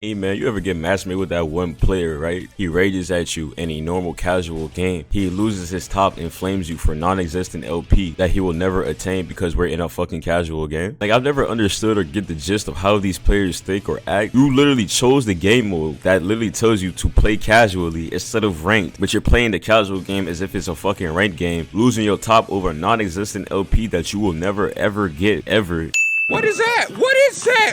Hey man, you ever get matchmade with that one player, right? He rages at you in a normal casual game. He loses his top and flames you for non-existent LP that he will never attain because we're in a fucking casual game. Like, I've never understood or get the gist of how these players think or act. You literally chose the game mode that literally tells you to play casually instead of ranked, but you're playing the casual game as if it's a fucking ranked game, losing your top over a non-existent LP that you will never ever get, ever. What is that? What is that?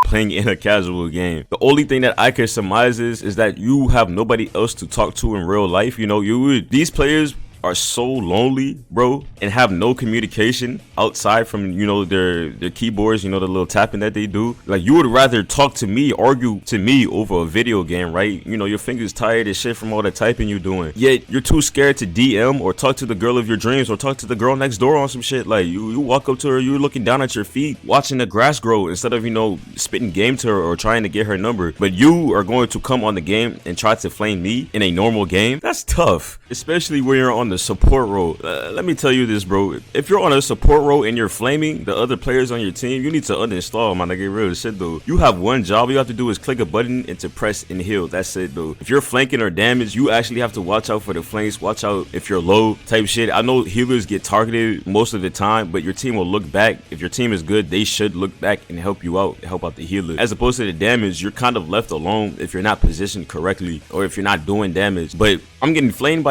Playing in a casual game. The only thing that I can surmise is that you have nobody else to talk to in real life. You know, these players are so lonely, bro, and have no communication outside from, you know, their keyboards, you know, the little tapping that they do. Like, you would rather talk to me, argue to me over a video game, right? You know, your fingers tired as shit from all the typing you're doing, yet you're too scared to DM or talk to the girl of your dreams or talk to the girl next door on some shit. Like, you walk up to her, you're looking down at your feet watching the grass grow instead of, you know, spitting game to her or trying to get her number. But you are going to come on the game and try to flame me in a normal game. That's tough, especially when you're on the support role. Let me tell you this, bro. If you're on a support role and you're flaming the other players on your team, you need to uninstall, man. Like, get real shit, though. You have one job. All you have to do is click a button and to press and heal. That's it, though. If you're flanking or damaged, you actually have to watch out for the flanks. Watch out if you're low type shit. I know healers get targeted most of the time, but your team will look back. If your team is good, they should look back and help you out, help out the healer. As opposed to the damage, you're kind of left alone if you're not positioned correctly or if you're not doing damage. But I'm getting flamed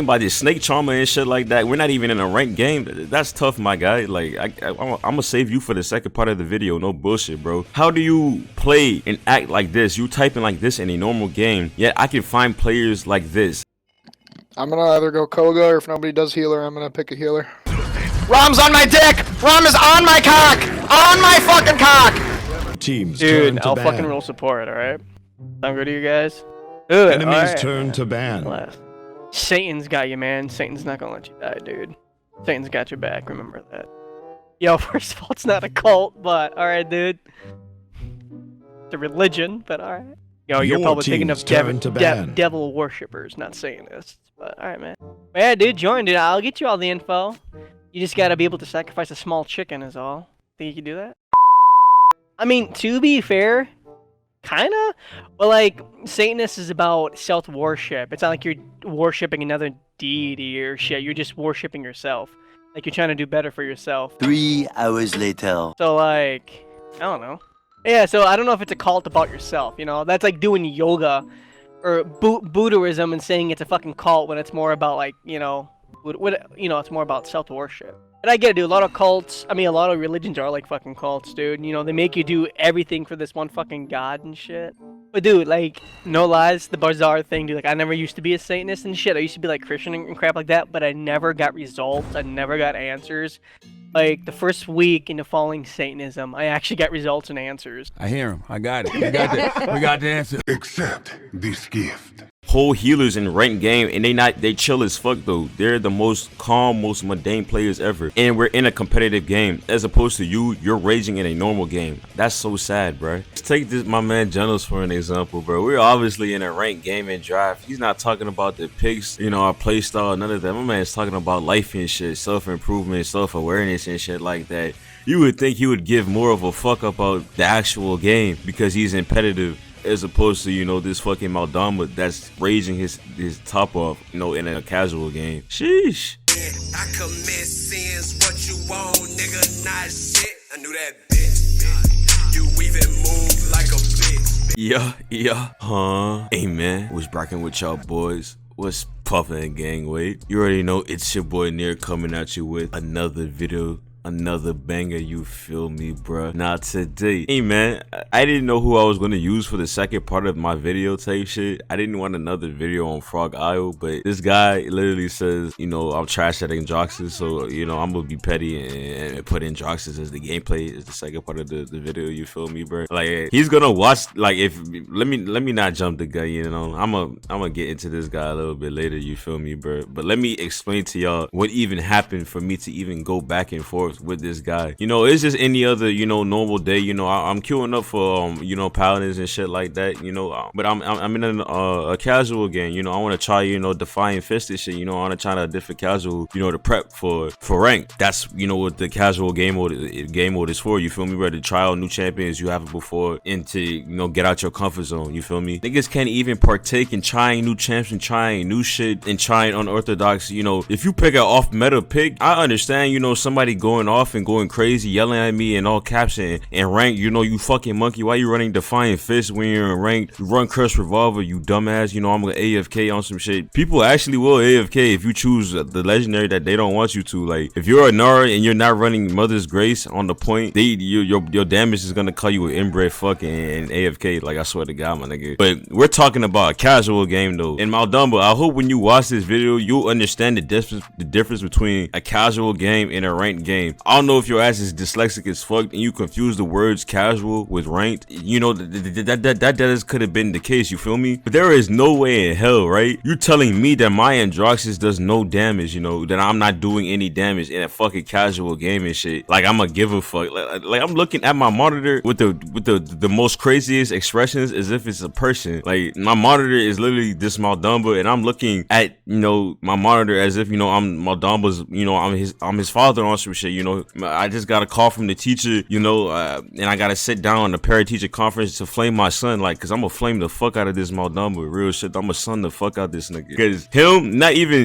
by this snake trauma and shit like that. We're not even in a ranked game. That's tough, my guy. Like, I'm gonna save you for the second part of the video. No bullshit, bro. How do you play and act like this? You typing like this in a normal game, yet I can find players like this. I'm gonna either go Koga, or if nobody does healer, I'm gonna pick a healer. Rom's on my dick! Rom is on my cock! On my fucking cock! Teams Dude, turn to I'll ban. fucking roll support, alright? Sound good to you guys? Good. Enemies turn to ban. Left. Satan's got you, man. Satan's not gonna let you die, dude. Satan's got your back, remember that. Yo, first of all, it's not a cult, but alright, dude. It's a religion, but alright. Yo, you're probably thinking of devil worshippers, not Satanists. But alright, man. But yeah, dude, join, dude. I'll get you all the info. You just gotta be able to sacrifice a small chicken is all. Think you can do that? I mean, to be fair, kinda. But like, Satanist is about self-worship. It's not like you're worshipping another deity or shit. You're just worshipping yourself. Like, you're trying to do better for yourself. 3 hours later. So like, I don't know. Yeah, so I don't know if it's a cult about yourself, you know? That's like doing yoga or Buddhism and saying it's a fucking cult when it's more about, like, you know, it's more about self-worship. And I get it, dude. A lot of cults, I mean, a lot of religions are like fucking cults, dude. You know, they make you do everything for this one fucking god and shit. But dude, like, no lies, the bizarre thing, dude. Like, I never used to be a Satanist and shit. I used to be like Christian and crap like that, but I never got results. I never got answers. Like, the first week into following Satanism, I actually got results and answers. I hear him. I got it. We got the answer. Accept this gift. Whole healers in ranked game, and they chill as fuck, though. They're the most calm, most mundane players ever, and we're in a competitive game as opposed to you're raging in a normal game. That's so sad, bro. Let's take this my man Genos for an example, bro. We're obviously in a ranked game and draft. He's not talking about the picks, you know, our play style, none of that. My man's talking about life and shit, self-improvement, self-awareness and shit like that. You would think he would give more of a fuck about the actual game because he's competitive, as opposed to, you know, this fucking Maldama that's raging his top off, you know, in a casual game. Sheesh. I commit sins, what you want, nigga, not shit. I knew that bitch. You even move like a bitch. Yeah. Hey, man. What's bracking with y'all boys? What's puffin' and gang weight? You already know it's your boy Neir coming at you with another video. Another banger, you feel me, bruh? Not today. Hey, man, I didn't know who I was going to use for the second part of my video type shit. I didn't want another video on Frog Isle, but this guy literally says, you know, I'm trash at Androxus, so, you know, I'm going to be petty and put Androxus as the gameplay, as the second part of the video, you feel me, bruh? Like, he's going to watch, like, let me not jump the gun, you know? I'm gonna get into this guy a little bit later, you feel me, bruh? But let me explain to y'all what even happened for me to even go back and forth with this guy. You know, it's just any other, you know, normal day. You know, I'm queuing up for you know, Paladins and shit like that. You know, but I'm in a casual game. You know, I want to try, you know, Defying Fist and shit. You know, I want to try a different casual, you know, to prep for rank. That's, you know, what the casual game mode is for. You feel me? Ready to try out new champions you haven't before, and to, you know, get out your comfort zone. You feel me? Niggas can't even partake in trying new champs and trying new shit and trying unorthodox. You know, if you pick an off meta pick, I understand, you know, somebody going off and going crazy, yelling at me in all caps and rank. You know, you fucking monkey, why you running Defying Fist when you're in rank? You run Curse Revolver, you dumbass. You know, I'm gonna AFK on some shit. People actually will AFK if you choose the legendary that they don't want you to. Like, if you're a Neir and you're not running Mother's Grace on the point, your damage is gonna call you an inbred fucking AFK. Like, I swear to God, my nigga. But we're talking about a casual game though. And Maldumba, I hope when you watch this video, you'll understand the difference between a casual game and a ranked game. I don't know if your ass is dyslexic as fuck and you confuse the words casual with ranked. You know, that could have been the case, you feel me? But there is no way in hell, right? You're telling me that my Androxus does no damage, you know, that I'm not doing any damage in a fucking casual game and shit. Like, I'ma give a fuck. Like I'm looking at my monitor with the most craziest expressions as if it's a person. Like, my monitor is literally this Maldumba, and I'm looking at, you know, my monitor as if, you know, I'm Maldumba's, you know, I'm his father on some shit. You know, I just got a call from the teacher, you know, and I gotta sit down in a parent teacher conference to flame my son, like, cause I'm gonna flame the fuck out of this Maldumba, real shit. I'm gonna son the fuck out this nigga, cause him,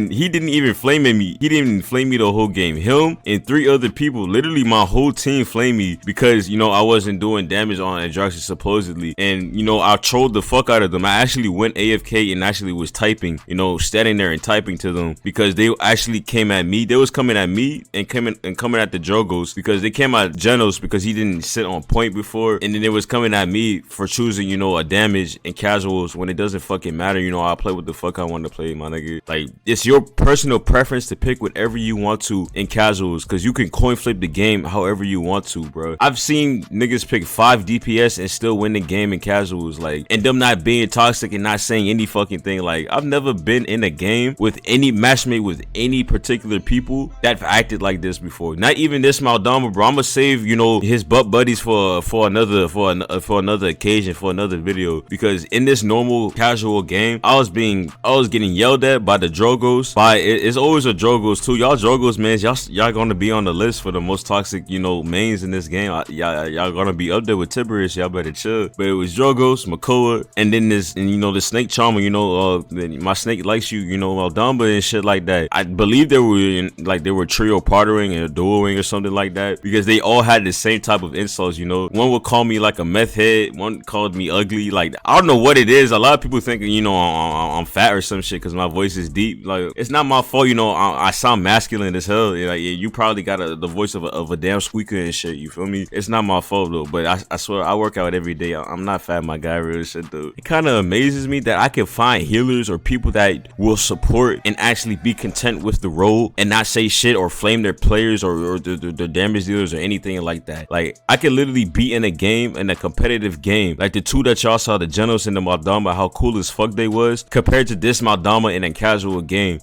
he didn't even flame me. He didn't even flame me the whole game. Him and 3 other people, literally my whole team flamed me because, you know, I wasn't doing damage on Androxus supposedly, and, you know, I trolled the fuck out of them. I actually went AFK and actually was typing, you know, standing there and typing to them because they actually came at me. They was coming at me and coming at the Drogos because they came at Genos because he didn't sit on point before, and then they was coming at me for choosing, you know, a damage and casuals when it doesn't fucking matter. You know, I play what the fuck I want to play, my nigga. Like, it's your personal preference to pick whatever you want to in casuals, because you can coin flip the game however you want to, bro. I've seen niggas pick 5 DPS and still win the game in casuals, like, and them not being toxic and not saying any fucking thing. Like, I've never been in a game with any matchmate with any particular people that acted like this before. Not even this Maldumba, bro. I'm gonna save, you know, his butt buddies for another occasion, for another video, because in this normal casual game, I was getting yelled at by the Drogos. It's always a Drogos too. Y'all Drogos, man, y'all gonna be on the list for the most toxic, you know, mains in this game. Y'all gonna be up there with Tiberius. Y'all better chill. But it was Drogos, Makoa, and then you know, the Snake Charmer, you know, my snake likes you, you know, Maldumba and shit like that. I believe they were trio partnering and duoing or something like that, because they all had the same type of insults, you know. One would call me like a meth head, one called me ugly. Like, I don't know what it is. A lot of people think, you know, I'm fat or some shit because my voice is deep. Like, it's not my fault, you know. I sound masculine as hell. Like, you probably got the voice of a damn squeaker and shit, you feel me? It's not my fault though, but I swear I work out every day. I'm not fat, my guy, real shit though. It kind of amazes me that I can find healers or people that will support and actually be content with the role and not say shit or flame their players or the damage dealers or anything like that. Like, I could literally be in a game, in a competitive game, like the 2 that y'all saw, the Genos and the Maldumba, how cool as fuck they was, compared to this Maldumba in a casual game.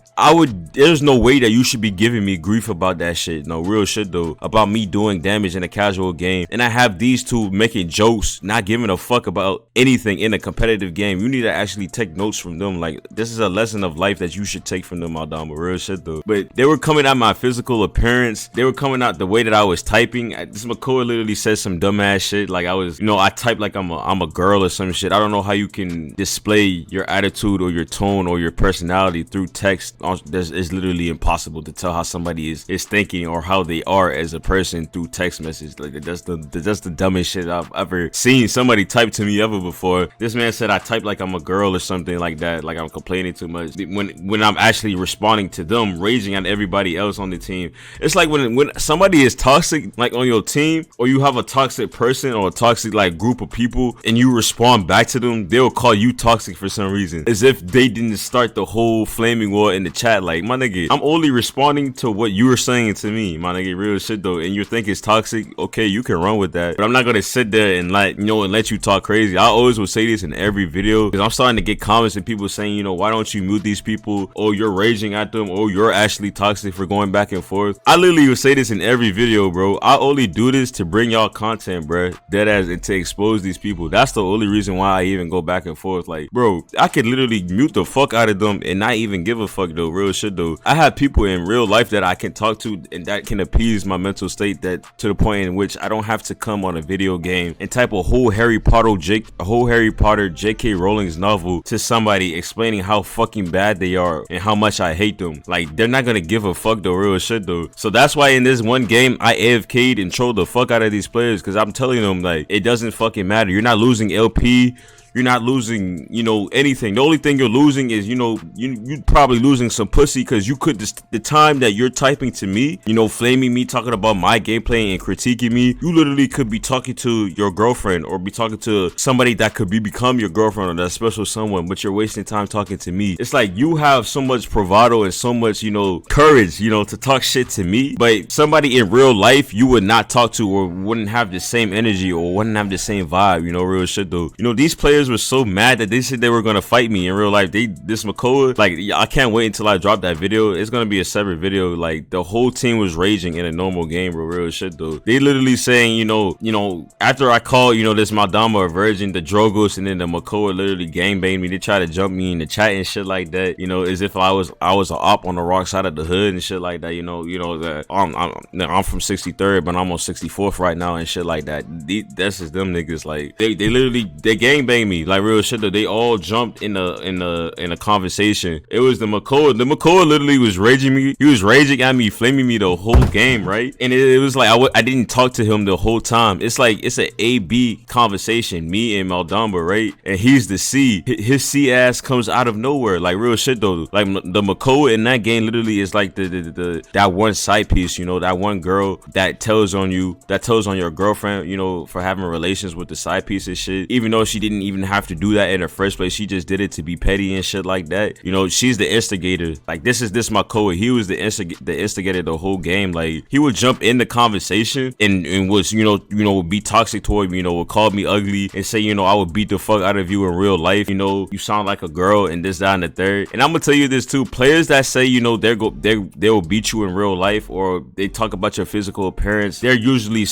There's no way that you should be giving me grief about that shit. No, real shit though, about me doing damage in a casual game, and I have these 2 making jokes, not giving a fuck about anything in a competitive game. You need to actually take notes from them. Like, this is a lesson of life that you should take from them, Maldumba, real shit though. But they were coming at my physical appearance, they were coming out the way that I was typing. This Makoa literally said some dumbass shit, like I was, you know, I type like I'm a girl or some shit. I don't know how you can display your attitude or your tone or your personality through text. It's literally impossible to tell how somebody is thinking or how they are as a person through text message. Like, that's the dumbest shit I've ever seen somebody type to me ever before. This man said I type like I'm a girl or something like that, like I'm complaining too much, when I'm actually responding to them, raging at everybody else on the team. It's like when somebody is toxic, like on your team, or you have a toxic person or a toxic like group of people, and you respond back to them, they'll call you toxic for some reason, as if they didn't start the whole flaming war in the chat. Like, my nigga, I'm only responding to what you were saying to me, my nigga, real shit though. And you think it's toxic, okay, you can run with that, but I'm not gonna sit there and like, you know, and let you talk crazy. I always will say this in every video, because I'm starting to get comments and people saying, you know, why don't you mute these people, or you're raging at them, or you're actually toxic for going back and forth. I literally would say this in every video, bro. I only do this to bring y'all content, bro. Deadass, and to expose these people. That's the only reason why I even go back and forth. Like, bro, I could literally mute the fuck out of them and not even give a fuck though. Real shit though. I have people in real life that I can talk to and that can appease my mental state, that to the point in which I don't have to come on a video game and type a whole Harry Potter J.K. Rowling's novel to somebody explaining how fucking bad they are and how much I hate them. Like, they're not gonna give a fuck though. Real shit though. So that's why in this one game I AFK'd and trolled the fuck out of these players, because I'm telling them, like, it doesn't fucking matter. You're not losing LP. You're not losing, you know, anything. The only thing you're losing is, you know, you probably losing some pussy, because you could just, the time that you're typing to me, you know, flaming me, talking about my gameplay and critiquing me, you literally could be talking to your girlfriend or be talking to somebody that could become your girlfriend or that special someone, but you're wasting time talking to me. It's like you have so much bravado and so much, you know, courage, you know, to talk shit to me, but somebody in real life you would not talk to or wouldn't have the same energy or wouldn't have the same vibe, you know, real shit though. You know, these players were so mad that they said they were gonna fight me in real life. This Makoa, like, I can't wait until I drop that video. It's gonna be a separate video. Like, the whole team was raging in a normal game, bro. Real shit though. They literally saying, you know, after I call, you know, this Madama a virgin, the Drogos and then the Makoa literally gangbanged me. They try to jump me in the chat and shit like that, you know, as if I was an op on the wrong side of the hood and shit like that, you know that I'm from 63rd, but I'm on 64th right now and shit like that. That's just them niggas. Like, they literally gangbanged me, like, real shit though. They all jumped in a conversation. It was the Makoa. The Makoa literally was raging me. He was raging at me, flaming me the whole game, right? And it was like I didn't talk to him the whole time. It's like it's an A-B conversation, me and Maldamba, right? And he's the C. His C ass comes out of nowhere, like, real shit though. Like, the Makoa in that game literally is like that one side piece, you know, that one girl that tells on your girlfriend, you know, for having relations with the side piece and shit, even though she didn't even have to do that in the first place. She just did it to be petty and shit like that. You know, she's the instigator. Like, this Makoa. He was the instigator the whole game. Like, he would jump in the conversation and was, you know, would be toxic toward me, you know, would call me ugly and say, you know, I would beat the fuck out of you in real life. You know, you sound like a girl and this, that, and the third. And I'm gonna tell you this too. Players that say, you know, they will beat you in real life, or they talk about your physical appearance, they're usually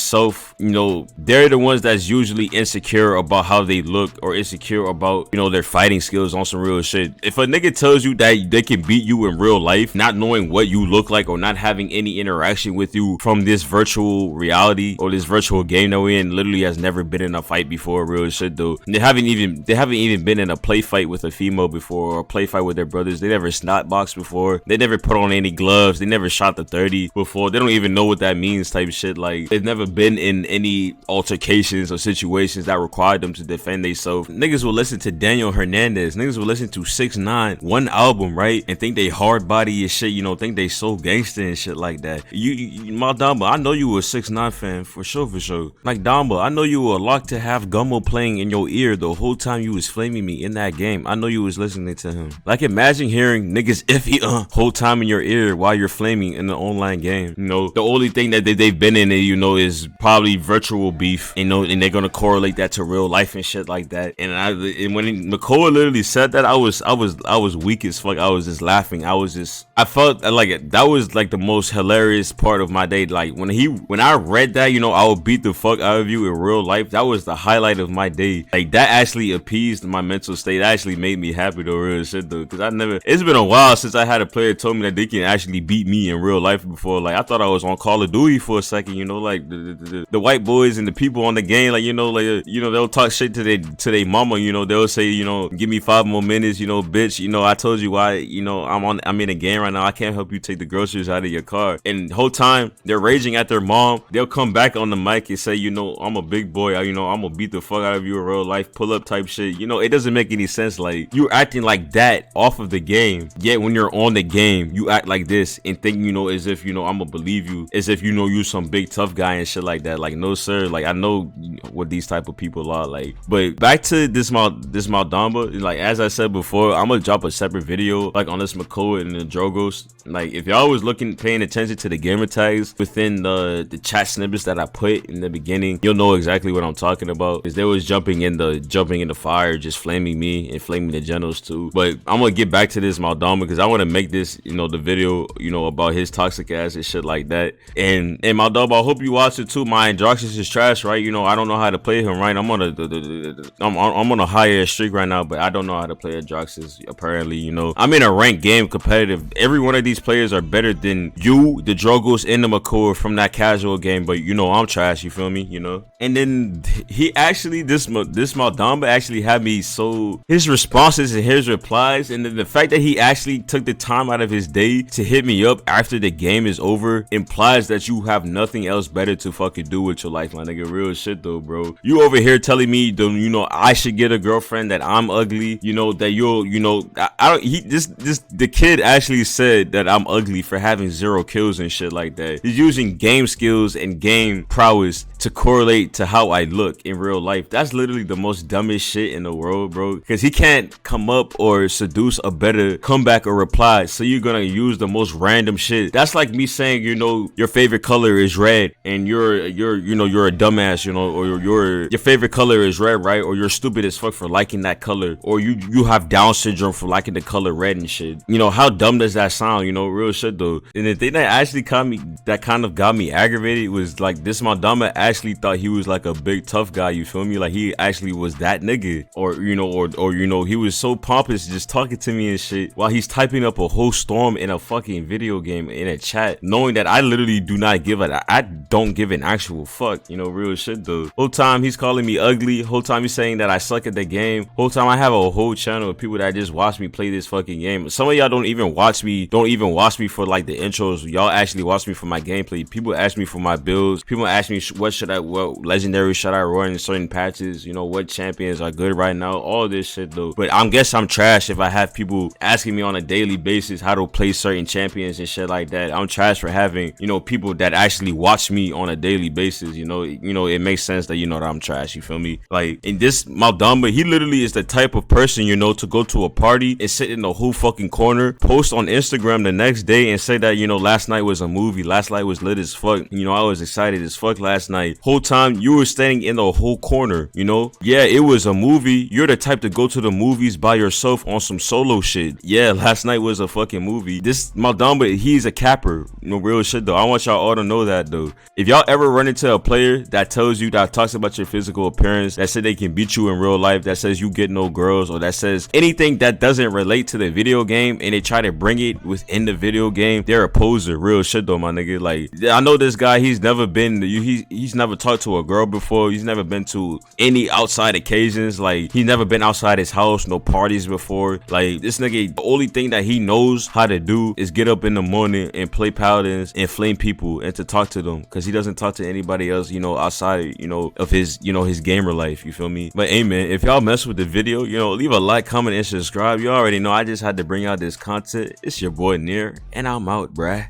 they're the ones that's usually insecure about how they look or insecure about, you know, their fighting skills on some real shit. If a nigga tells you that they can beat you in real life, not knowing what you look like or not having any interaction with you from this virtual reality or this virtual game that we're in, literally has never been in a fight before, real shit though. They haven't even been in a play fight with a female before, or a play fight with their brothers. They never snot boxed before. They never put on any gloves. They never shot the 30 before. They don't even know what that means type shit. Like, they've never been in any altercations or situations that required them to defend themselves. Niggas will listen to Daniel Hernandez. Niggas will listen to 6ix9ine, one album, right, and think they hard body and shit, you know, think they so gangster and shit like that. My Damba, I know you were a 6ix9ine fan for sure. Like, Damba, I know you were locked to have Gummo playing in your ear the whole time you was flaming me in that game. I know you was listening to him. Like, imagine hearing niggas iffy whole time in your ear while you're flaming in the online game. You know, the only thing that they've been in it, you know, is probably virtual beef, you know, and they're gonna correlate that to real life and shit like that. And when Makoa literally said that, I was weak as fuck. I was just laughing. I felt like that was like the most hilarious part of my day. Like, when I read that, you know, I will beat the fuck out of you in real life, that was the highlight of my day. Like, that actually appeased my mental state. That actually made me happy though, real shit though, because it's been a while since I had a player told me that they can actually beat me in real life before. Like, I thought I was on Call of Duty for a second, you know, like the white boys and the people on the game, like, you know, like, you know, they'll talk shit to their mama, you know, they'll say, you know, give me 5 more minutes, you know, bitch, you know, I told you why, you know, I'm in a game right now, I can't help you take the groceries out of your car. And the whole time they're raging at their mom, they'll come back on the mic and say, you know, I'm a big boy, you know, I'm gonna beat the fuck out of you in real life, pull up type shit. You know, it doesn't make any sense. Like, you're acting like that off of the game, yet when you're on the game you act like this and think, you know, as if, you know, I'm gonna believe you, as if, you know, you some big tough guy and shit like that. Like, no sir, like, I know what these type of people are. Like, but back to to this Maldamba, like as I said before, I'm gonna drop a separate video like on this Makoa and the Drogos. Like if y'all was paying attention to the gamer tags within the chat snippets that I put in the beginning, you'll know exactly what I'm talking about. Because they was jumping in the fire, just flaming me and flaming the generals too. But I'm gonna get back to this Maldamba because I want to make this, the video, about his toxic ass and shit like that. And Maldamba, I hope you watch it too. My Androxus is trash, right? I don't know how to play him, right? I'm on a higher streak right now, but I don't know how to play Androxus. Apparently, I'm in a ranked game competitive. Every one of these players are better than you, the Drogos, and the Makoa from that casual game. But I'm trash. You feel me? And then he actually, this Maldamba actually had me so his responses and his replies, and then the fact that he actually took the time out of his day to hit me up after the game is over implies that you have nothing else better to fucking do with your life, my nigga. Real shit though, bro. You over here telling me I should get a girlfriend, that I'm ugly, that you'll the kid actually said that I'm ugly for having 0 kills and shit like that. He's using game skills and game prowess to correlate to how I look in real life. That's literally the most dumbest shit in the world, bro, because he can't come up or seduce a better comeback or reply, so you're gonna use the most random shit. That's like me saying, your favorite color is red and you're a dumbass, or your favorite color is red, right? Or you're stupid as fuck for liking that color, or you have Down syndrome for liking the color red and shit. How dumb does that sound? Real shit though. And the thing that actually kind of got me aggravated was like this Maldamba actually thought he was like a big tough guy, you feel me? Like he actually was that nigga, or he was so pompous just talking to me and shit while he's typing up a whole storm in a fucking video game in a chat, knowing that I literally I don't give an actual fuck, real shit though. Whole time he's calling me ugly, whole time he's saying that I suck at the game, whole time I have a whole channel of people that just watch me play this fucking game. Some of y'all don't even watch me for like the intros. Y'all actually watch me for my gameplay. People ask me for my builds, people ask me what legendary should I run in certain patches, what champions are good right now, all this shit though. But I guess I'm trash if I have people asking me on a daily basis how to play certain champions and shit like that. I'm trash for having people that actually watch me on a daily basis. It makes sense that that I'm trash, you feel me? Like in this Maldamba, he literally is the type of person to go to a party and sit in the whole fucking corner, post on Instagram the next day and say that last night was a movie, last night was lit as fuck, I was excited as fuck last night. Whole time you were standing in the whole corner, yeah, it was a movie. You're the type to go to the movies by yourself on some solo shit. Yeah, last night was a fucking movie. This Maldamba, he's a capper. Real shit though. I want y'all all to know that though. If y'all ever run into a player that talks about your physical appearance, that said they can beat you in real life, that says you get no girls, or that says anything that doesn't relate to the video game and they try to bring it within the video game, they're a poser. Real shit though, my nigga. Like I know this guy, he's never talked to a girl before, he's never been to any outside occasions, like he's never been outside his house, no parties before. Like this nigga, the only thing that he knows how to do is get up in the morning and play Paladins and flame people and to talk to them, because he doesn't talk to anybody else outside of his his gamer life, you feel me? But hey man, if y'all mess with the video, leave a like, comment, and subscribe. You already know I just had to bring out this content. It's your boy Neir, and I'm out, bruh.